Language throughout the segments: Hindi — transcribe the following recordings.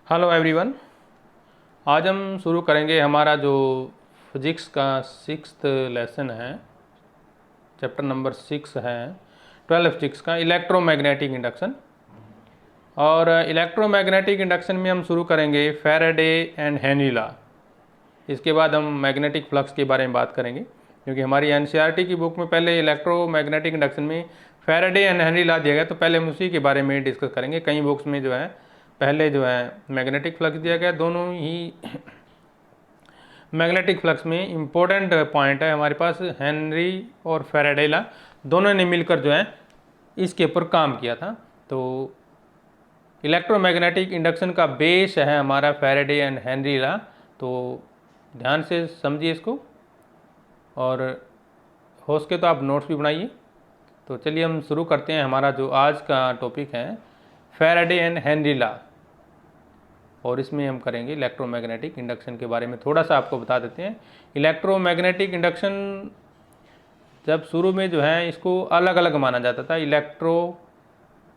Hello everyone. आज हम शुरू करेंगे हमारा जो फिजिक्स का 6th लेसन है, चैप्टर नंबर 6 है 12 फिजिक्स का इलेक्ट्रोमैग्नेटिक इंडक्शन। और इलेक्ट्रोमैग्नेटिक इंडक्शन में हम शुरू करेंगे फैराडे एंड हेनरी लॉ। इसके बाद हम मैग्नेटिक फ्लक्स के बारे में बात करेंगे, क्योंकि हमारी एनसीईआरटी की बुक में पहले इलेक्ट्रोमैग्नेटिक इंडक्शन में फैराडे एंड हेनरी लॉ दिया गया, तो पहले हम उसी के बारे में डिस्कस करेंगे। कई बुक्स में जो है पहले जो है मैग्नेटिक फ्लक्स दिया गया। दोनों ही मैग्नेटिक फ्लक्स में इम्पोर्टेंट पॉइंट है हमारे पास हेनरी और फैराडे लॉ, दोनों ने मिलकर जो है इसके ऊपर काम किया था। तो इलेक्ट्रोमैग्नेटिक इंडक्शन का बेस है हमारा फैराडे एंड हेनरी लॉ। तो ध्यान से समझिए इसको, और हो सके तो आप नोट्स भी बनाइए। तो चलिए हम शुरू करते हैं। हमारा जो आज का टॉपिक है फैराडे एंड हेनरी लॉ, और इसमें हम करेंगे इलेक्ट्रोमैग्नेटिक इंडक्शन के बारे में। थोड़ा सा आपको बता देते हैं। इलेक्ट्रोमैग्नेटिक इंडक्शन जब शुरू में जो है इसको अलग अलग माना जाता था। इलेक्ट्रो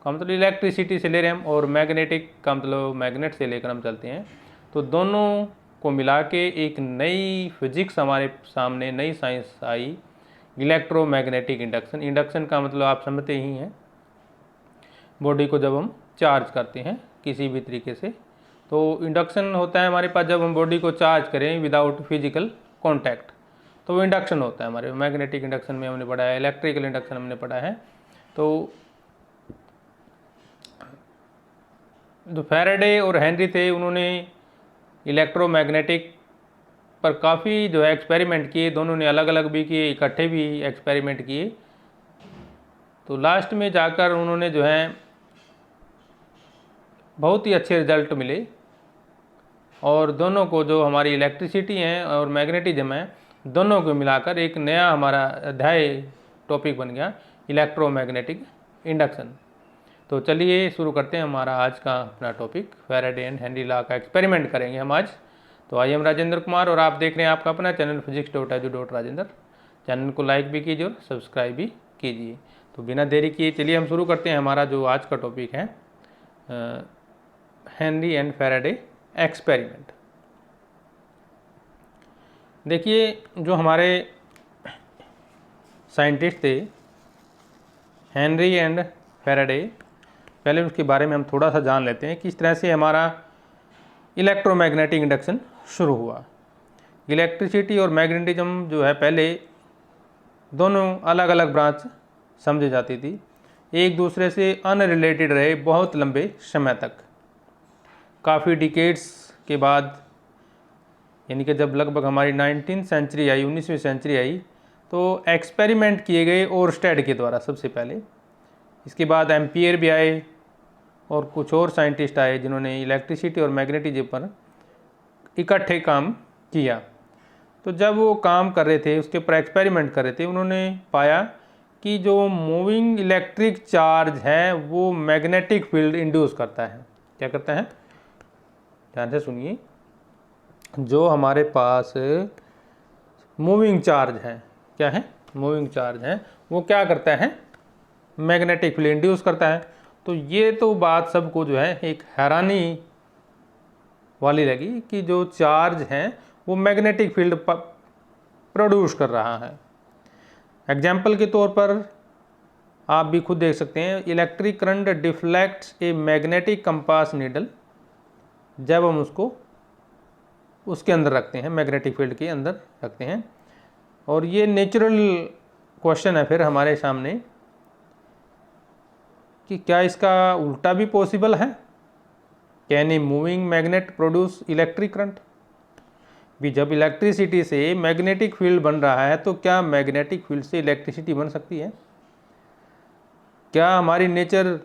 का मतलब इलेक्ट्रिसिटी से ले रहे हम, और मैग्नेटिक का मतलब मैग्नेट से लेकर हम चलते हैं। तो दोनों को मिला के एक नई फिजिक्स हमारे सामने, नई साइंस आई, इलेक्ट्रोमैग्नेटिक इंडक्शन। इंडक्शन का मतलब आप समझते ही हैं, बॉडी को जब हम चार्ज करते हैं किसी भी तरीके से, तो इंडक्शन होता है हमारे पास जब हम बॉडी को चार्ज करें विदाउट फिजिकल कॉन्टैक्ट, तो वो इंडक्शन होता है हमारे। मैग्नेटिक इंडक्शन में हमने पढ़ा है, इलेक्ट्रिकल इंडक्शन हमने पढ़ा है। तो जो फैराडे और हेनरी थे, उन्होंने इलेक्ट्रोमैग्नेटिक पर काफ़ी जो है एक्सपेरिमेंट किए। दोनों ने अलग अलग भी किए, इकट्ठे भी एक्सपेरिमेंट किए। तो लास्ट में जाकर उन्होंने जो है बहुत ही अच्छे रिजल्ट मिले, और दोनों को जो हमारी इलेक्ट्रिसिटी है और मैग्नेटिज्म है, दोनों को मिलाकर एक नया हमारा अध्याय टॉपिक बन गया, इलेक्ट्रोमैग्नेटिक इंडक्शन। तो चलिए शुरू करते हैं हमारा आज का अपना topic, Faraday and Henry law का एक्सपेरिमेंट करेंगे हम आज। तो आई एम राजेंद्र कुमार, और आप देख रहे हैं आपका अपना चैनल physics.edu.rajendra। चैनल को लाइक भी कीजिए और सब्सक्राइब भी कीजिए। तो बिना देरी किए चलिए हम शुरू करते हैं हमारा जो आज का टॉपिक है, हेनरी एंड फैराडे एक्सपेरिमेंट। देखिए, जो हमारे साइंटिस्ट थे हेनरी एंड फैराडे, पहले उसके बारे में हम थोड़ा सा जान लेते हैं किस तरह से हमारा इलेक्ट्रोमैग्नेटिक इंडक्शन शुरू हुआ। इलेक्ट्रिसिटी और मैग्नेटिज्म जो है पहले दोनों अलग अलग ब्रांच समझी जाती थी, एक दूसरे से अनरिलेटेड रहे बहुत लंबे समय तक। काफ़ी डिकेड्स के बाद, यानी कि जब लगभग हमारी 19वीं सेंचुरी आई, 19वीं सेंचुरी आई, तो एक्सपेरिमेंट किए गए ओरस्टेड के द्वारा सबसे पहले। इसके बाद एम्पियर भी आए और कुछ और साइंटिस्ट आए जिन्होंने इलेक्ट्रिसिटी और मैग्नेटिज्म पर इकट्ठे काम किया। तो जब वो काम कर रहे थे, उसके ऊपर एक्सपेरिमेंट कर रहे थे, उन्होंने पाया कि जो मूविंग इलेक्ट्रिक चार्ज है वो मैग्नेटिक फील्ड इंड्यूस करता है। क्या करता है? ध्यान से सुनिए। जो हमारे पास मूविंग चार्ज है, क्या है? मूविंग चार्ज है, वो क्या करता है? मैग्नेटिक फील्ड इंड्यूस करता है। तो ये तो बात सबको जो है एक हैरानी वाली लगी कि जो चार्ज है वो मैग्नेटिक फील्ड प्रोड्यूस कर रहा है। एग्जाम्पल के तौर पर आप भी खुद देख सकते हैं, electric current deflects a magnetic compass needle. जब हम उसको उसके अंदर रखते हैं, मैग्नेटिक फील्ड के अंदर रखते हैं, और ये नेचुरल क्वेश्चन है फिर हमारे सामने कि क्या इसका उल्टा भी पॉसिबल है? Can a moving magnet produce electric current? भी जब इलेक्ट्रिसिटी से मैग्नेटिक फील्ड बन रहा है, तो क्या मैग्नेटिक फील्ड से इलेक्ट्रिसिटी बन सकती है? क्या हमारी नेचर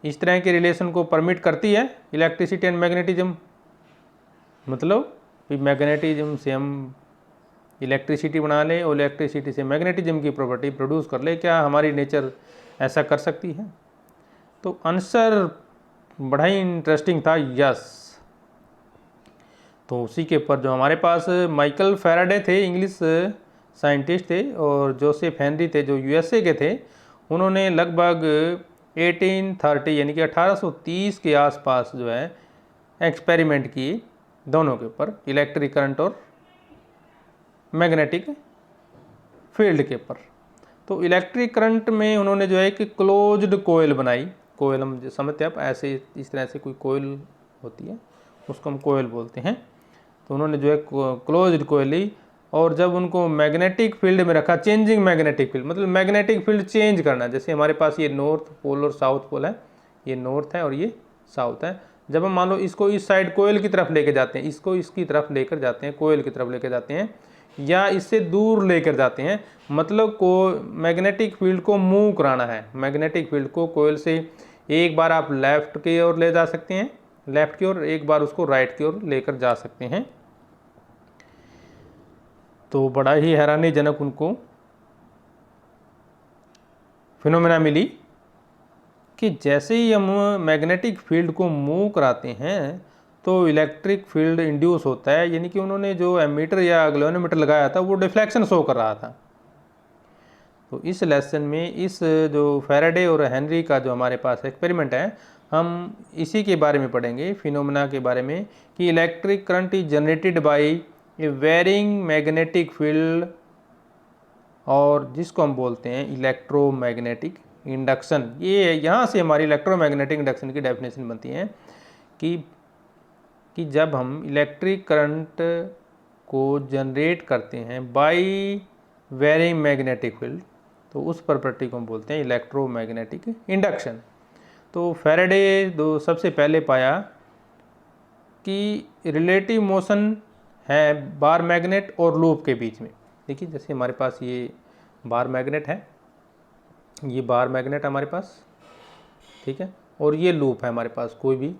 इस तरह के रिलेशन को परमिट करती है, इलेक्ट्रिसिटी एंड मैग्नेटिज्म? मतलब भी मैग्नेटिज्म से हम इलेक्ट्रिसिटी बना लें और इलेक्ट्रिसिटी से मैग्नेटिज्म की प्रॉपर्टी प्रोड्यूस कर ले, क्या हमारी नेचर ऐसा कर सकती है? तो आंसर बड़ा ही इंटरेस्टिंग था, यस। तो उसी के ऊपर जो हमारे पास माइकल फैराडे थे, इंग्लिश साइंटिस्ट थे, और जोसेफ हेनरी थे जो यूएसए के थे, उन्होंने लगभग 1830 यानी कि 1830 के आसपास जो है एक्सपेरिमेंट किए दोनों के ऊपर, इलेक्ट्रिक करंट और मैग्नेटिक फील्ड के ऊपर। तो इलेक्ट्रिक करंट में उन्होंने जो है कि क्लोज्ड कोयल बनाई, कोयल हम समझते हैं आप ऐसे इस तरह से कोई कोयल होती है उसको हम कोयल बोलते हैं। तो उन्होंने जो है क्लोज्ड कोयल ली और जब उनको मैग्नेटिक फील्ड में रखा, चेंजिंग मैग्नेटिक फील्ड मतलब मैग्नेटिक फील्ड चेंज करना, जैसे हमारे पास ये नॉर्थ पोल और साउथ पोल है, ये नॉर्थ है और ये साउथ है। जब हम मान लो इसको इस साइड कोयल की तरफ लेके जाते हैं, इसको इसकी तरफ लेकर जाते हैं, कोयल की तरफ लेके जाते हैं या इससे दूर लेकर जाते हैं, मतलब को मैग्नेटिक फील्ड को मूव कराना है। मैग्नेटिक फील्ड को कोयल से एक बार आप लेफ्ट की ओर ले जा सकते हैं, लेफ्ट की ओर, एक बार उसको राइट की ओर लेकर जा सकते हैं। तो बड़ा ही हैरानीजनक उनको फिनोमेना मिली कि जैसे ही हम मैग्नेटिक फील्ड को मूव कराते हैं तो इलेक्ट्रिक फील्ड इंड्यूस होता है, यानी कि उन्होंने जो एमीटर या ग्लोनोमीटर लगाया था वो डिफ्लेक्शन शो कर रहा था। तो इस लेसन में इस जो फैराडे और हेनरी का जो हमारे पास एक्सपेरिमेंट है, हम इसी के बारे में पढ़ेंगे, फिनोमेना के बारे में, कि electric current is generated by a varying magnetic field, और जिसको हम बोलते हैं इलेक्ट्रोमैग्नेटिक इंडक्शन। ये यहाँ से हमारी इलेक्ट्रोमैग्नेटिक इंडक्शन की डेफिनेशन बनती है कि जब हम इलेक्ट्रिक करंट को जनरेट करते हैं बाय वेरिंग मैग्नेटिक फील्ड, तो उस प्रॉपर्टी को हम बोलते हैं इलेक्ट्रोमैग्नेटिक इंडक्शन। तो फैराडे सबसे पहले पाया कि रिलेटिव मोशन है बार मैग्नेट और लूप के बीच में। देखिए जैसे हमारे पास ये बार मैग्नेट है, ये बार मैग्नेट हमारे पास, ठीक है, और ये लूप है हमारे पास, कोई भी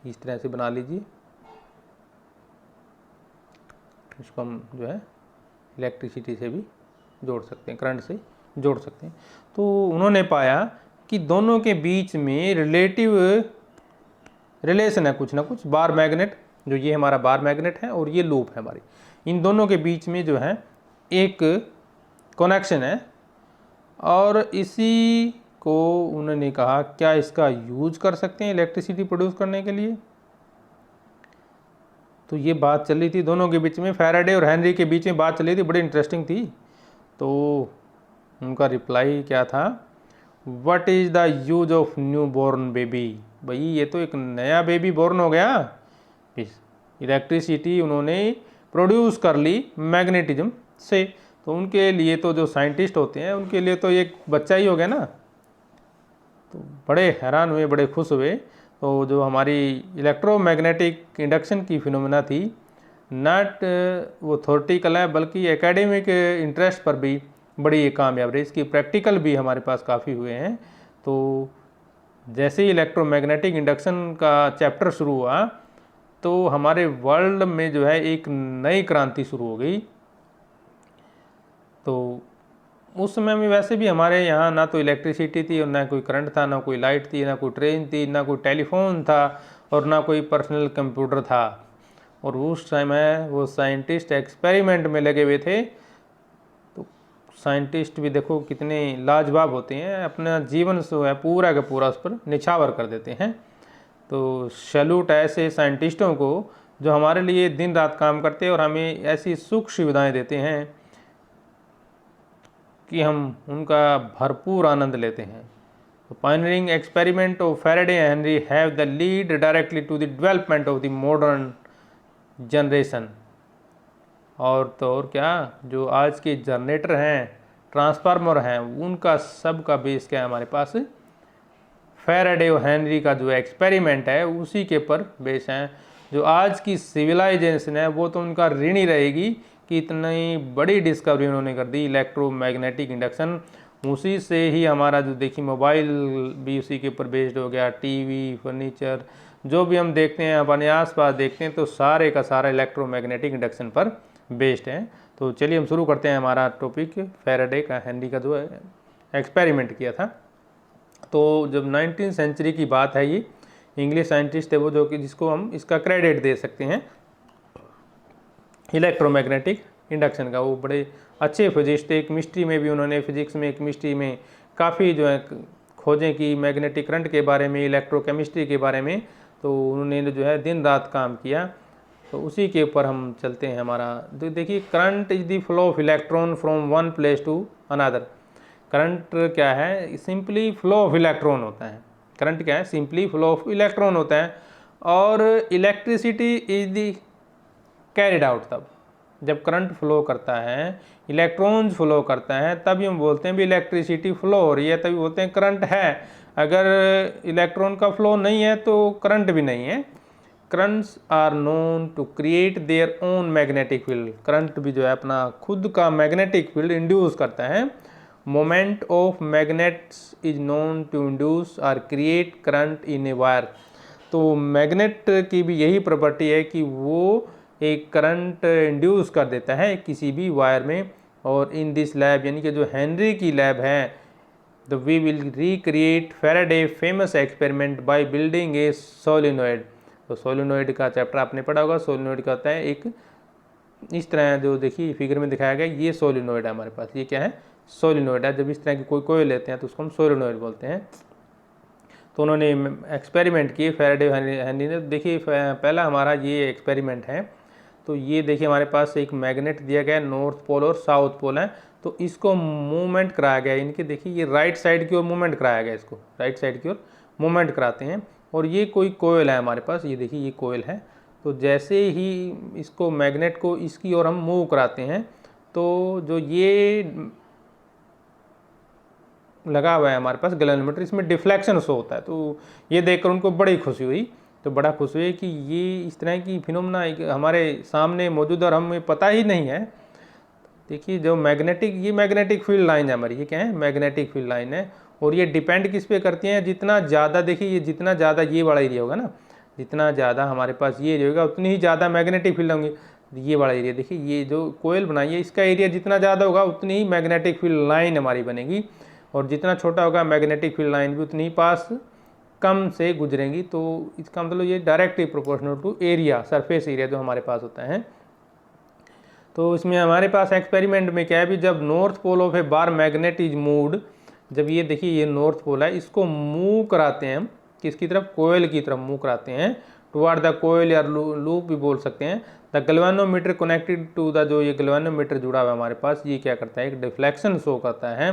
इस तरह से बना लीजिए, इसको हम जो है इलेक्ट्रिसिटी से भी जोड़ सकते हैं, करंट से जोड़ सकते हैं। तो उन्होंने पाया कि दोनों के बीच में रिलेटिव रिलेशन है कुछ ना कुछ, बार मैग्नेट, जो ये हमारा बार मैग्नेट है और ये लूप है हमारी, इन दोनों के बीच में जो है एक कनेक्शन है। और इसी को उन्होंने कहा क्या इसका यूज कर सकते हैं इलेक्ट्रिसिटी प्रोड्यूस करने के लिए। तो ये बात चल रही थी दोनों के बीच में, फैराडे और हेनरी के बीच में बात चली थी, बड़ी इंटरेस्टिंग थी। तो उनका रिप्लाई क्या था, what is the use of new born baby. भाई ये तो एक नया बेबी बॉर्न हो गया, इलेक्ट्रिसिटी उन्होंने प्रोड्यूस कर ली मैग्नेटिज्म से। तो उनके लिए तो जो साइंटिस्ट होते हैं उनके लिए तो एक बच्चा ही हो गया ना। तो बड़े हैरान हुए, बड़े खुश हुए। तो जो हमारी इलेक्ट्रोमैग्नेटिक इंडक्शन की फिनोमेना थी, नॉट वो थ्योरेटिकल है बल्कि एकेडमिक इंटरेस्ट पर भी बड़ी कामयाब रही, इसकी प्रैक्टिकल भी हमारे पास काफ़ी हुए हैं। तो जैसे ही इलेक्ट्रोमैग्नेटिक इंडक्शन का चैप्टर शुरू हुआ तो हमारे वर्ल्ड में जो है एक नई क्रांति शुरू हो गई। तो उस समय में वैसे भी हमारे यहाँ ना तो इलेक्ट्रिसिटी थी और ना कोई करंट था, ना कोई लाइट थी, ना कोई ट्रेन थी, ना कोई टेलीफोन था और ना कोई पर्सनल कंप्यूटर था। और उस समय वो साइंटिस्ट एक्सपेरिमेंट में लगे हुए थे। तो साइंटिस्ट भी देखो कितने लाजवाब होते हैं, अपना जीवन जो है पूरा का पूरा उस पर निछावर कर देते हैं। तो सैल्यूट ऐसे साइंटिस्टों को जो हमारे लिए दिन रात काम करते हैं और हमें ऐसी सुख सुविधाएं देते हैं कि हम उनका भरपूर आनंद लेते हैं। तो pioneering experiment of Faraday and Henry have the lead directly to the development of the modern generation. और तो और क्या, जो आज के जनरेटर हैं, ट्रांसफार्मर हैं, उनका सब का बेस क्या है हमारे पास, फैराडे और हेनरी का जो एक्सपेरिमेंट है उसी के पर बेस है। जो आज की सिविलाइजेशन है वो तो उनका ऋण ही रहेगी कि इतनी बड़ी डिस्कवरी उन्होंने कर दी, इलेक्ट्रोमैग्नेटिक इंडक्शन। उसी से ही हमारा जो देखिए मोबाइल भी उसी के ऊपर बेस्ड हो गया, टीवी, फर्नीचर, जो भी हम देखते हैं अपने आसपास देखते हैं तो सारे का सारा इलेक्ट्रोमैग्नेटिक इंडक्शन पर बेस्ड है। तो चलिए हम शुरू करते हैं हमारा टॉपिक, फैराडे का हेनरी का जो एक्सपेरिमेंट किया था। तो जब 19वीं सेंचुरी की बात है, ये इंग्लिश साइंटिस्ट थे वो, जो कि जिसको हम इसका क्रेडिट दे सकते हैं इलेक्ट्रोमैग्नेटिक इंडक्शन का। वो बड़े अच्छे फिजिस्ट थे, केमिस्ट्री में भी उन्होंने, फिजिक्स में, केमिस्ट्री में काफ़ी जो है खोजें की, मैग्नेटिक करंट के बारे में, इलेक्ट्रोकेमिस्ट्री के बारे में। तो उन्होंने जो है दिन रात काम किया, तो उसी के ऊपर हम चलते हैं। हमारा तो देखिए, current is the flow of electron from one place to another. Current क्या है? सिंपली फ्लो ऑफ इलेक्ट्रॉन होता है। करंट क्या है? सिंपली फ्लो ऑफ इलेक्ट्रॉन होता है। और electricity is the carried out, तब जब करंट फ्लो करता है, इलेक्ट्रॉन्स फ्लो करता है, तभी हम बोलते हैं भी इलेक्ट्रिसिटी फ्लो हो रही है, तभी बोलते हैं करंट है। अगर इलेक्ट्रॉन का फ्लो नहीं है तो करंट भी नहीं है। Currents are known to create their own magnetic field. Current भी जो है अपना खुद का मैग्नेटिक फील्ड इंड्यूस करता है। Moment of magnets is known to induce और create current in a wire. तो मैग्नेट की भी यही प्रॉपर्टी है कि वो एक करंट इंड्यूस कर देता है किसी भी वायर में। और इन दिस लैब, यानी कि जो हेनरी की लैब है, तो we will recreate Faraday famous experiment by building a solenoid. तो सोलिनॉइड का चैप्टर आपने पढ़ा होगा। सोलिनॉइड का होता है एक इस तरह, जो देखिए फिगर में दिखाया गया, ये सोलिनॉइड है हमारे पास। ये क्या है? सोलिनॉइड है। जब इस तरह की कोई कोयल लेते हैं तो उसको हम सोलिनॉइड बोलते हैं। तो उन्होंने एक्सपेरिमेंट किए फैराडे हेनरी ने। देखिए पहला हमारा ये एक्सपेरिमेंट है। तो ये देखिए हमारे पास एक मैग्नेट दिया गया है, नॉर्थ पोल और साउथ पोल है। तो इसको मूवमेंट कराया गया, इनके देखिए ये राइट साइड की ओर मूवमेंट कराया गया, इसको राइट साइड की ओर मूवमेंट कराते हैं। और ये कोई कोयल है हमारे पास, ये देखिए ये कोयल है। तो जैसे ही इसको मैग्नेट को इसकी ओर हम मूव कराते हैं, तो जो ये लगा हुआ है हमारे पास गैल्वेनोमीटर, इसमें डिफ्लेक्शन शो होता है। तो ये देखकर उनको बड़ी खुशी हुई। तो बड़ा खुश हुए कि ये इस तरह की फिनोमेना हमारे सामने मौजूद और हमें पता ही नहीं है। देखिए जो मैग्नेटिक, ये मैग्नेटिक फील्ड लाइन है हमारी, ये क्या है? मैग्नेटिक फील्ड लाइन है। और ये डिपेंड किस पे करती हैं? जितना ज़्यादा, देखिए ये जितना ज़्यादा ये वाला एरिया होगा ना, जितना ज़्यादा हमारे पास ये एरिया होगा, उतनी ही ज़्यादा मैग्नेटिक फील्ड होंगी। ये वाला एरिया देखिए, ये जो कोयल बनाई है, इसका एरिया जितना ज़्यादा होगा उतनी ही मैग्नेटिक फील्ड लाइन हमारी बनेगी। और जितना छोटा होगा मैग्नेटिक फील्ड लाइन भी उतनी ही पास कम से गुजरेंगी। तो इसका मतलब ये directly proportional to area, surface area जो हमारे पास होता है। तो इसमें हमारे पास एक्सपेरिमेंट में क्या है भी, जब north pole of a bar magnet is moved, जब ये देखिए ये नॉर्थ पोल है, इसको मूव कराते हैं हम किसकी तरफ? कोयल की तरफ मूव कराते हैं, टुवार्ड द कोयल या लूप भी बोल सकते हैं। The galvanometer connected to the, जो ये गैल्वेनोमीटर जुड़ा हुआ है हमारे पास, ये क्या करता है? एक डिफ्लेक्शन शो करता है।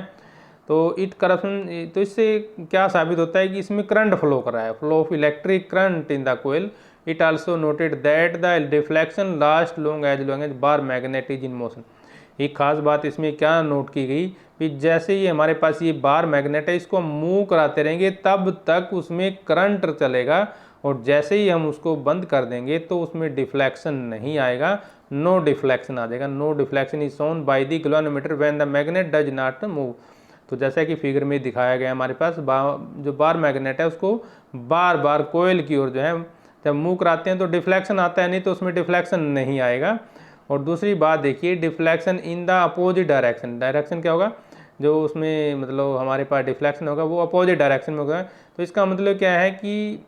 तो इट करप्शन, तो इससे क्या साबित होता है कि इसमें करंट फ्लो कर रहा है, flow of electric current in the coil. It also noted that the deflection last long as bar magnet is in motion. एक खास बात इसमें क्या नोट की गई कि जैसे ही हमारे पास ये बार मैग्नेट है, इसको मूव कराते रहेंगे तब तक उसमें करंट चलेगा। और जैसे ही हम उसको बंद कर देंगे तो उसमें डिफ्लेक्शन नहीं आएगा, नो डिफ्लेक्शन आ जाएगा। No deflection is shown by the galvanometer when the magnet does not move. तो जैसा कि फिगर में दिखाया गया हमारे पास, जो बार मैग्नेट है उसको बार बार कोयल की ओर जो है जब मूव कराते हैं तो डिफ्लेक्शन आता है, नहीं तो उसमें डिफ्लेक्शन नहीं आएगा। और दूसरी बात देखिए, deflection in the opposite direction. Direction क्या होगा? जो उसमें मतलब हमारे पास डिफ्लेक्शन होगा वो अपोजिट डायरेक्शन में होगा। तो इसका मतलब क्या है कि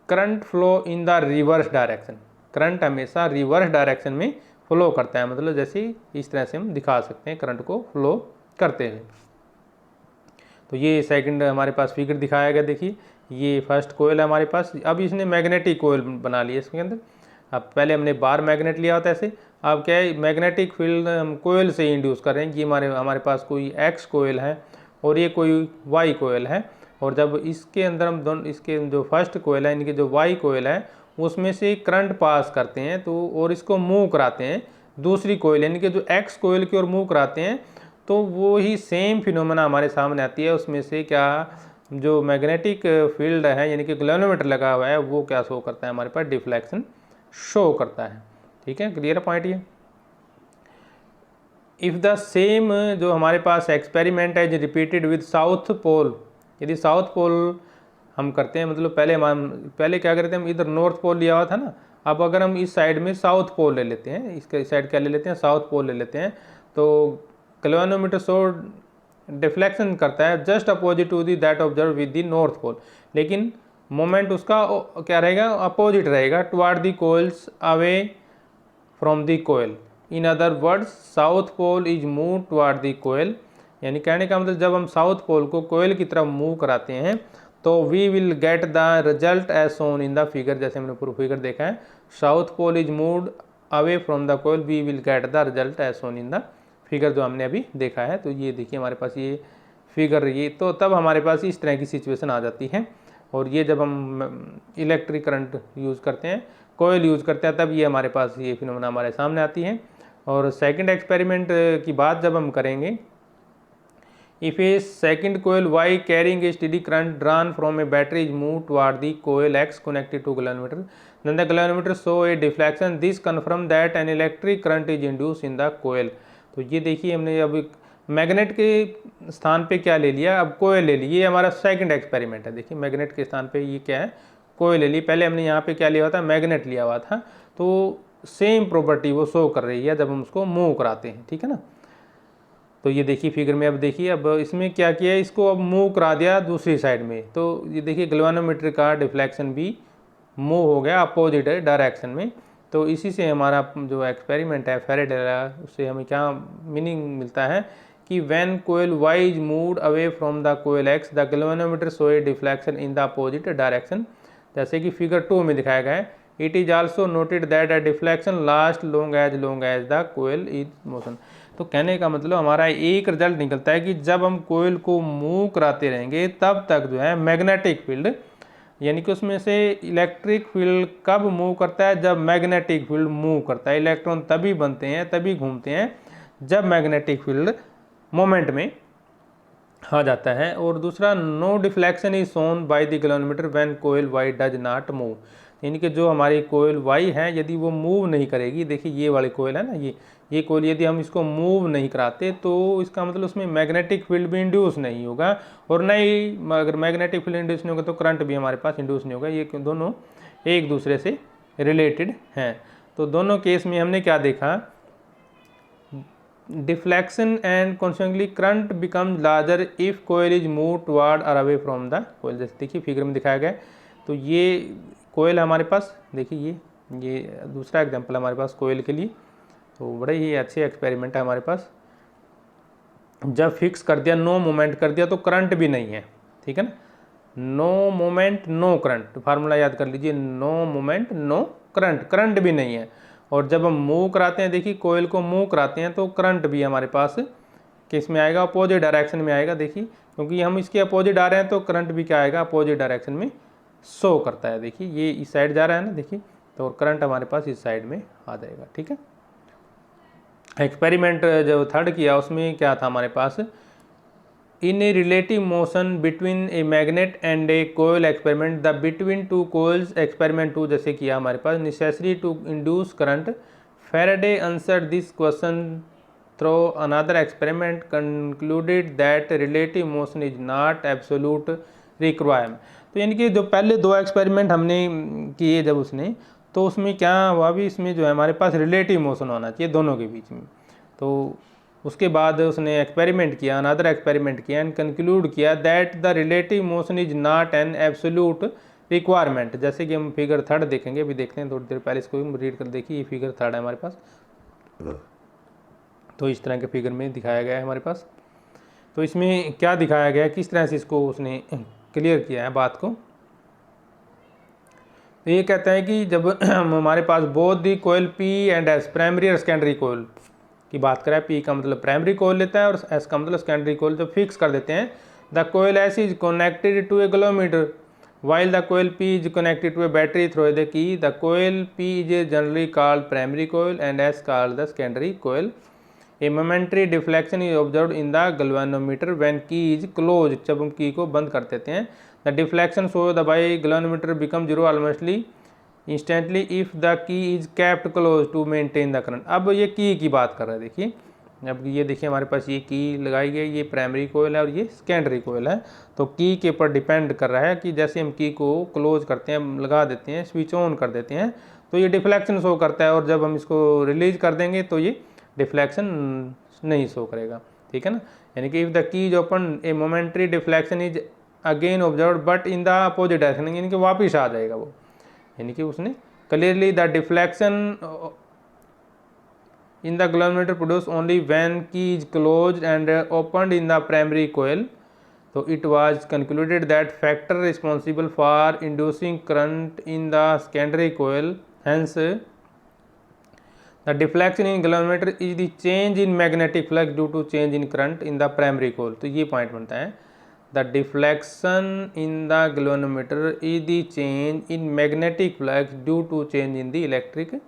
current flow in the reverse direction. Current हमेशा रिवर्स डायरेक्शन में फ्लो करता है, मतलब जैसे इस तरह से हम दिखा सकते हैं करंट को फ्लो करते हैं। तो ये सेकंड हमारे पास फिगर दिखाया गया। देखिए ये फर्स्ट कोयल है हमारे पास। अब इसने मैग्नेटिक कोयल बना लिया इसके अंदर। अब पहले हमने बार मैग्नेट लिया होता ऐसे, अब क्या है? मैग्नेटिक फील्ड हम कोयल से इंड्यूस कर रहे हैं कि हमारे पास कोई एक्स कोयल है और ये कोई वाई कोयल है। और जब इसके अंदर हम दोनों, इसके जो फर्स्ट कोयल है, इनकी जो वाई कोयल है, उसमें से करंट पास करते हैं तो, और इसको मूव कराते हैं दूसरी कोयल, यानी कि जो एक्स कोयल की ओर मूव कराते हैं, तो वो ही सेम फिनोमेना हमारे सामने आती है। उसमें से क्या, जो मैग्नेटिक फील्ड है यानी कि गैल्वेनोमीटर लगा हुआ है, वो क्या शो करता है? हमारे पास डिफ्लेक्शन शो करता है। ठीक है, क्लियर पॉइंट ये। इफ़ द सेम, जो हमारे पास एक्सपेरिमेंट है जो रिपीटेड विद साउथ पोल, यदि साउथ पोल हम करते हैं, मतलब पहले क्या करते हैं, हम इधर नॉर्थ पोल लिया हुआ था ना, अब अगर हम इस साइड में साउथ पोल ले लेते हैं, इसके साइड क्या ले लेते हैं? साउथ पोल ले लेते हैं। तो गैल्वेनोमीटर शो डिफ्लेक्शन करता है just opposite to the that observe with the north pole, लेकिन मोमेंट उसका क्या रहेगा? अपोजिट रहेगा, toward the coils away from the coil. In other words, south pole is move toward the coil. यानी कहने का मतलब जब हम साउथ पोल को कोयल की तरफ मूव कराते हैं तो we will get the result as shown in the figure, जैसे हमने पूरा फिगर देखा है, south pole is moved away from the coil, we will get the result as shown in the figure, जो हमने अभी देखा है। तो ये देखिए हमारे पास ये फिगर रही है, तो तब हमारे पास इस तरह की सिचुएशन आ जाती है। और ये जब हम इलेक्ट्रिक करंट यूज़ करते हैं, कोयल यूज़ करते हैं, तब ये हमारे पास ये फिनोमेना हमारे सामने आती है। और सेकंड एक्सपेरिमेंट की बात जब हम करेंगे, if a second coil Y carrying a steady current drawn from a battery is move toward the coil X connected to galvanometer, then the galvanometer show a deflection, this confirm that an electric current is induce in the coil. तो ये देखिए हमने अब मैग्नेट के स्थान पे क्या ले लिया, अब कोयल ले ली, ये हमारा सेकंड एक्सपेरिमेंट है। देखिए मैग्नेट के स्थान पे ये क्या है, कोयल ले ली, पहले हमने यहाँ पे क्या लिया हुआ था, मैग्नेट लिया हुआ था। तो सेम प्रॉपर्टी वो शो कर रही है जब हम उसको मूव कराते हैं, ठीक है ना। तो ये देखिए फिगर में, अब देखिए अब इसमें क्या किया है, इसको अब मूव करा दिया दूसरी साइड में। तो ये देखिए गैल्वेनोमीटर का डिफ्लेक्शन भी मूव हो गया अपोजिट डायरेक्शन में। तो इसी से हमारा जो एक्सपेरिमेंट है फेराडे का, उससे हमें क्या मीनिंग मिलता है कि when coil Y is moved away from the coil X, the galvanometer show a deflection in the opposite direction, जैसे कि फिगर 2 में दिखाया गया है। It is also noted that a deflection last long as the coil is motion. तो कहने का मतलब हमारा एक रिजल्ट निकलता है कि जब हम कोयल को मूव कराते रहेंगे तब तक जो है मैग्नेटिक फील्ड, यानी कि उसमें से इलेक्ट्रिक फील्ड कब मूव करता है, जब मैग्नेटिक फील्ड मूव करता है। इलेक्ट्रॉन तभी बनते हैं, तभी घूमते हैं जब मैग्नेटिक फील्ड मोमेंट में आ जाता है। और दूसरा, no deflection is shown by the galvanometer when coil Y does not move, यानी कि जो हमारी कोयल वाई है यदि वो मूव नहीं करेगी, देखिए ये वाली कोयल है ना, ये कोयल यदि हम इसको मूव नहीं कराते तो इसका मतलब उसमें मैग्नेटिक फील्ड भी इंड्यूस नहीं होगा, और नहीं अगर मैग्नेटिक फील्ड इंड्यूस नहीं होगा तो करंट भी हमारे पास इंड्यूस नहीं होगा। ये दोनों एक दूसरे से रिलेटेड हैं। तो दोनों केस में हमने क्या देखा, deflection and consequently current become larger if coil is move toward और अवे फ्रॉम द कोयल, जैसे देखिए फिगर में दिखाया गया। तो ये कोयल हमारे पास, देखिए ये दूसरा एग्जांपल हमारे पास कोयल के लिए। तो बड़े ही अच्छे एक्सपेरिमेंट है हमारे पास। जब फिक्स कर दिया, नो मोमेंट कर दिया, तो करंट भी नहीं है, ठीक है ना। No moment no current, formula याद कर लीजिए, no moment no current, current भी नहीं है। और जब हम मूव कराते हैं, देखिए कोयल को मूव कराते हैं तो करंट भी हमारे पास किस में आएगा, अपोजिट डायरेक्शन में आएगा। देखिए क्योंकि हम इसके अपोजिट आ रहे हैं तो करंट भी क्या आएगा, अपोजिट डायरेक्शन में शो करता है। देखिए ये इस साइड जा रहा है ना, देखिए, तो करंट हमारे पास इस साइड में आ जाएगा, ठीक है। एक्सपेरिमेंट जो थर्ड किया उसमें क्या था हमारे पास, in a relative motion between a magnet and a coil experiment, the between two coils experiment 2 जैसे किया हमारे पास, necessary to induce current, Faraday answer this question through another experiment, concluded that relative motion is not absolute requirement. तो यानी कि जो पहले 2 एक्सपेरिमेंट हमने किए जब उसने, तो उसमें क्या हुआ भी, इसमें जो है हमारे पास रिलेटिव मोशन होना चाहिए दोनों के बीच में। तो उसके बाद उसने एक्सपेरिमेंट किया, अनदर एक्सपेरिमेंट किया एंड कंक्लूड किया that the relative motion is not an absolute requirement. जैसे कि हम फिगर 3 देखेंगे, अभी देखते हैं थोड़ी देर पहले, इसको रीड कर देखिए, ये फिगर 3 है हमारे पास। तो इस तरह के फिगर में दिखाया गया है हमारे पास। तो इसमें क्या दिखाया गया है, किस तरह से इसको उसने क्लियर किया है बात को। तो ये कहता है कि जब हमारे पास both the coil P and S, primary और सेकेंडरी कोयल की बात करें, पी का मतलब प्राइमरी कोयल लेता है और एस का मतलब सेकेंडरी कोयल, जब फिक्स कर देते हैं, the coil S is connected to a galvanometer while the coil P is connected to a battery through the key, the coil P is generally called primary coil and S called the secondary coil. A momentary deflection is observed in the galvanometer when key is closed, जब हम की को बंद कर देते हैं, the deflection shown by galvanometer become zero almost instantly if the key is kept closed to maintain the current। अब ये की बात कर रहे हैं, देखिए अब ये देखिए हमारे पास ये की लगाई गई, ये प्राइमरी कोयल है और ये सेकेंडरी कोयल है। तो की के ऊपर डिपेंड कर रहा है कि जैसे हम की को क्लोज करते हैं, लगा देते हैं, स्विच ऑन कर देते हैं, तो ये डिफ्लेक्शन शो करता है, और जब हम इसको रिलीज कर देंगे तो ये डिफ्लेक्शन नहीं शो करेगा, ठीक है ना। यानी कि if the key is open A momentary deflection is again observe but in the opposite direction, यानी कि वापिस आ जाएगा वो, यानी कि उसने clearly the deflection in the galvanometer produced only when key is closed and opened in the primary coil, तो it was concluded that factor responsible for inducing current in the secondary coil, hence the deflection in galvanometer is the change in magnetic flux due to change in current in the primary coil. तो ये पॉइंट बनता है, the deflection in the galvanometer is the change in magnetic flux due to change in the electric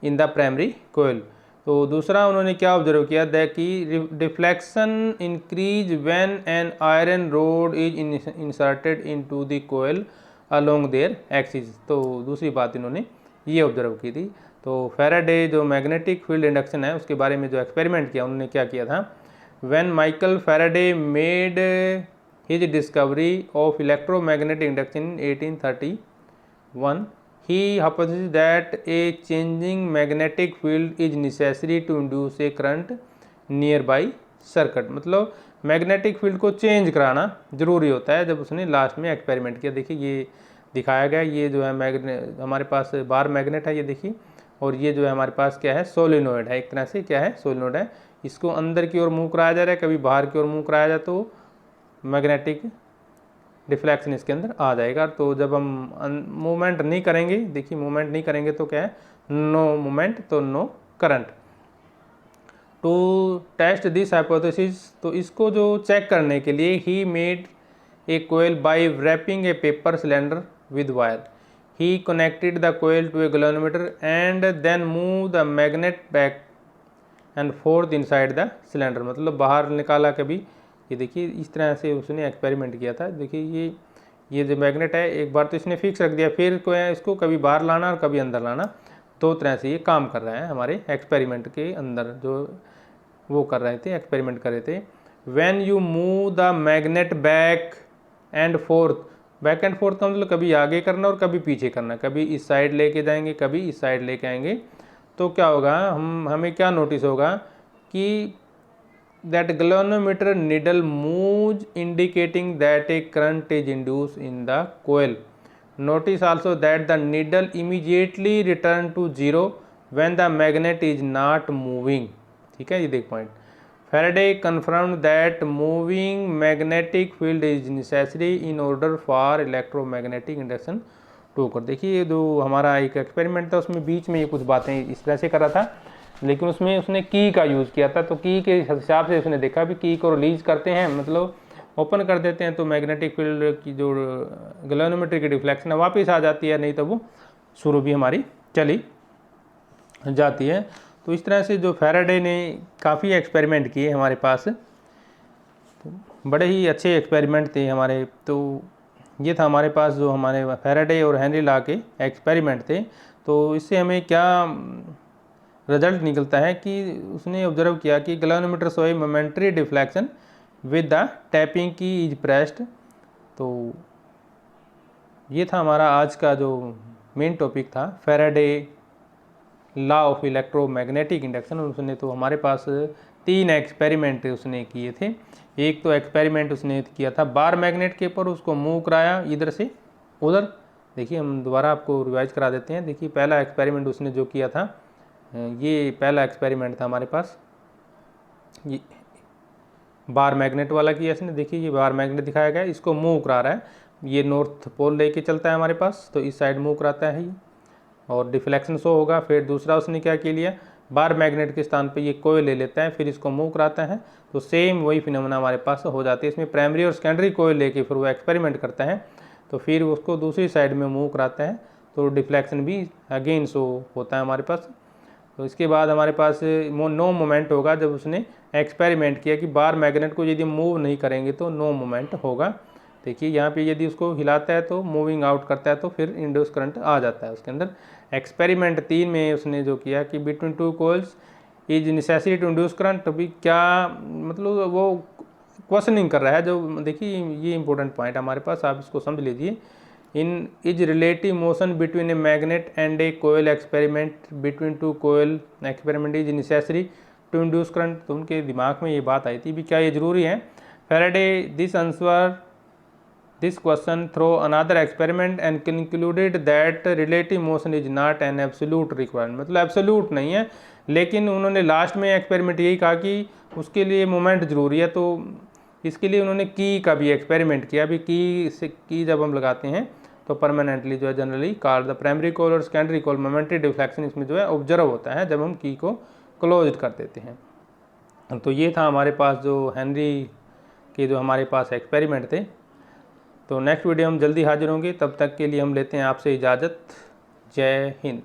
in the primary coil. तो दूसरा उन्होंने क्या ऑब्जर्व किया दैट कि deflection increase when an iron rod is inserted into the coil along their axis. तो दूसरी बात इन्होंने ये ऑब्जर्व की थी। तो फैराडे जो मैग्नेटिक फील्ड इंडक्शन है उसके बारे में जो एक्सपेरिमेंट किया उन्होंने क्या किया था, when Michael Faraday made his discovery of electromagnetic induction in 1831 he hypothesized that a changing magnetic field is necessary to induce a current nearby circuit। मतलब मैग्नेटिक फील्ड को चेंज कराना जरूरी होता है। जब उसने लास्ट में एक्सपेरिमेंट किया, देखिए ये दिखाया गया, ये जो है हमारे पास बार मैग्नेट है, ये देखिए, और ये जो है हमारे पास क्या है, सोलेनोइड है, एक तरह से क्या है, सोलेनोइड है। इसको अंदर की ओर मूव कराया जा रहा है, कभी बाहर की ओर मूव कराया जाए तो मैग्नेटिक डिफ्लेक्शन इसके अंदर आ जाएगा। तो जब हम मूवमेंट नहीं करेंगे, देखिए मूवमेंट नहीं करेंगे तो क्या है, नो मूवमेंट, तो no current. To test this hypothesis, तो इसको जो चेक करने के लिए he made a coil by wrapping a paper cylinder with wire. He connected the coil to a galvanometer and then move the magnet back and forth inside the cylinder. मतलब बाहर निकाला कभी, ये देखिए इस तरह से उसने एक्सपेरिमेंट किया था। देखिए ये जो मैग्नेट है, एक बार तो इसने फिक्स रख दिया, फिर इसको कभी बाहर लाना और कभी अंदर लाना, दो तरह से ये काम कर रहा है हमारे एक्सपेरिमेंट के अंदर, जो वो कर रहे थे, एक्सपेरिमेंट कर रहे थे। When you move the magnet back and fourth, back and fourth का मतलब कभी आगे करना और कभी पीछे करना, कभी इस साइड लेके जाएंगे, कभी इस साइड लेके आएंगे, तो क्या होगा, हमें क्या नोटिस होगा कि that galvanometer needle moves indicating that a current is induced in the coil. Notice also that the needle immediately return to zero when the magnet is not moving। ठीक है, ये देख point. Faraday confirmed that moving magnetic field is necessary in order for electromagnetic induction to occur। देखिए जो हमारा एक एक्सपेरिमेंट था उसमें बीच में ये कुछ बातें इस तरह से कर रहा था, लेकिन उसमें उसने की का यूज़ किया था। तो की के हिसाब से उसने देखा भी की को रिलीज करते हैं, मतलब ओपन कर देते हैं, तो मैग्नेटिक फील्ड की जो गैल्वेनोमीटर की डिफ्लेक्शन है वापस आ जाती है, नहीं तो वो शुरू भी हमारी चली जाती है। तो इस तरह से जो फैराडे ने काफ़ी एक्सपेरिमेंट किए हमारे पास, तो बड़े ही अच्छे एक्सपेरिमेंट थे हमारे। तो ये था हमारे पास जो हमारे फैराडे और हेनरी लॉ के एक्सपेरिमेंट थे। तो इससे हमें क्या रिजल्ट निकलता है कि उसने ऑब्जर्व किया कि galvanometer show A momentary deflection with the tapping की इज प्रेस्ड। तो ये था हमारा आज का जो मेन टॉपिक था, Faraday law of electromagnetic induction. उसने तो हमारे पास 3 एक्सपेरिमेंट उसने किए थे। एक तो एक्सपेरिमेंट उसने किया था बार मैग्नेट के ऊपर, उसको मूव कराया इधर से उधर। देखिए हम दोबारा आपको रिवाइज करा देते हैं। देखिए पहला एक्सपेरिमेंट उसने जो किया था, ये पहला एक्सपेरिमेंट था हमारे पास, ये बार मैग्नेट वाला किया इसने। देखिए ये बार मैग्नेट दिखाया गया, इसको मूव करा रहा है, ये नॉर्थ पोल लेके चलता है हमारे पास, तो इस साइड मूव कराता है ये, और डिफ्लेक्शन शो होगा। फिर दूसरा उसने क्या किया लिया, बार मैग्नेट के स्थान पे ये कोयल ले लेता है, फिर इसको मूव कराता है, तो सेम वही फिनोमेना हमारे पास हो जाती है। इसमें प्राइमरी और सेकेंडरी कोयल लेके फिर वो एक्सपेरिमेंट करता है, तो फिर उसको दूसरी साइड में मूव कराता है, तो डिफ्लेक्शन भी अगेन शो होता है हमारे पास। तो इसके बाद हमारे पास नो मोमेंट होगा, जब उसने एक्सपेरिमेंट किया कि बार मैग्नेट को यदि मूव नहीं करेंगे तो नो मोमेंट होगा। देखिए यहाँ पे यदि उसको हिलाता है तो मूविंग आउट करता है, तो फिर इंड्यूस करंट आ जाता है उसके अंदर। एक्सपेरिमेंट 3 में उसने जो किया कि between 2 coils is necessary to induce current. अभी क्या मतलब वो क्वेश्चनिंग कर रहा है, जो देखिए ये इंपॉर्टेंट पॉइंट हमारे पास, आप इसको समझ लीजिए। In is relative motion between a magnet and a coil experiment between 2 coil experiment is necessary to induce current. तो उनके दिमाग में ये बात आई थी भी क्या ये जरूरी है। Faraday this answer this question through another experiment and concluded that relative motion is not an absolute requirement. मतलब एब्सोल्यूट नहीं है, लेकिन उन्होंने लास्ट में एक्सपेरिमेंट यही कहा कि उसके लिए मोमेंट जरूरी है। तो इसके लिए उन्होंने की का भी एक्सपेरिमेंट किया। अभी की जब हम लगाते हैं तो परमानेंटली जो है generally car the primary call और सेकेंडरी कॉल मोमेंटरी डिफ्लेक्शन इसमें जो है ऑब्जर्व होता है जब हम की को क्लोज कर देते हैं। तो ये था हमारे पास जो हेनरी के जो हमारे पास एक्सपेरिमेंट थे। तो नेक्स्ट वीडियो हम जल्दी हाजिर होंगे, तब तक के लिए हम लेते हैं आपसे इजाज़त। जय हिंद।